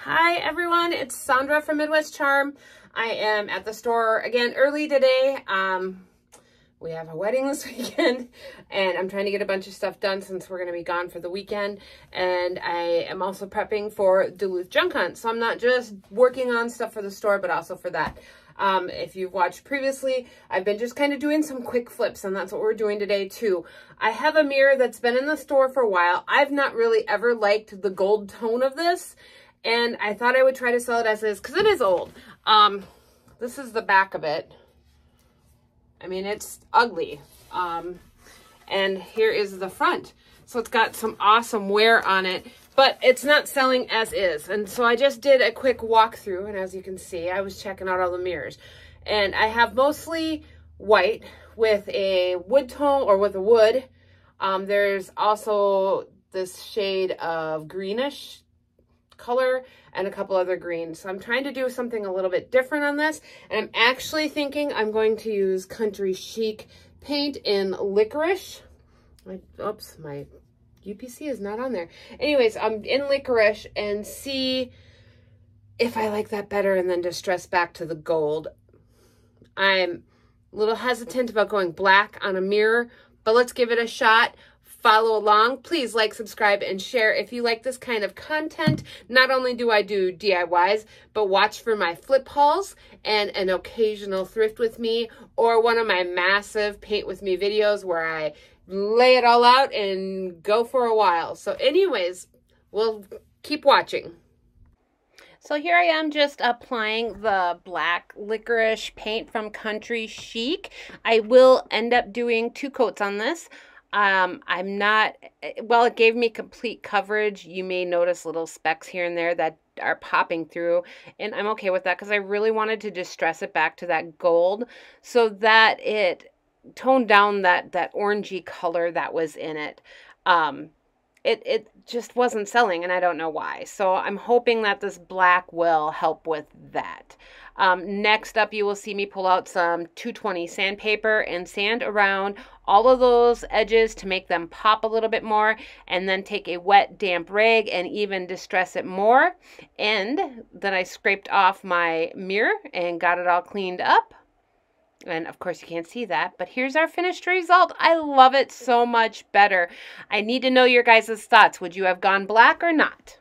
Hi everyone, it's Sandra from Midwest Charm. I am at the store again early today. We have a wedding this weekend and I'm trying to get a bunch of stuff done since we're going to be gone for the weekend. And I am also prepping for Duluth Junk Hunt. So I'm not just working on stuff for the store, but also for that. If you've watched previously, I've been just kind of doing some quick flips, and that's what we're doing today too. I have a mirror that's been in the store for a while. I've not really ever liked the gold tone of this, and I thought I would try to sell it as is because it is old. This is the back of it. I mean, it's ugly. And here is the front. So it's got some awesome wear on it, but it's not selling as is. And so I just did a quick walkthrough, and as you can see, I was checking out all the mirrors. And I have mostly white with a wood tone, or with a wood. There's also this shade of greenish color and a couple other greens. So I'm trying to do something a little bit different on this. And I'm actually thinking I'm going to use Country Chic paint in Liquorice. Oops, my UPC is not on there. Anyways, I'm in Liquorice and see if I like that better and then distress back to the gold. I'm a little hesitant about going black on a mirror, but let's give it a shot. Follow along. Please like, subscribe, and share if you like this kind of content. Not only do I do DIYs, but watch for my flip hauls and an occasional thrift with me, or one of my massive paint with me videos where I lay it all out and go for a while. So anyways, we'll keep watching. So here I am just applying the black Liquorice paint from Country Chic. I will end up doing 2 coats on this. I'm not, well, it gave me complete coverage. You may notice little specks here and there that are popping through, and I'm okay with that because I really wanted to distress it back to that gold so that it toned down that orangey color that was in it. It just wasn't selling, and I don't know why. So I'm hoping that this black will help with that. Next up, you will see me pull out some 220 sandpaper and sand around all of those edges to make them pop a little bit more, and then take a wet, damp rag and even distress it more. And then I scraped off my mirror and got it all cleaned up. And of course you can't see that, but here's our finished result. I love it so much better. I need to know your guys' thoughts. Would you have gone black or not?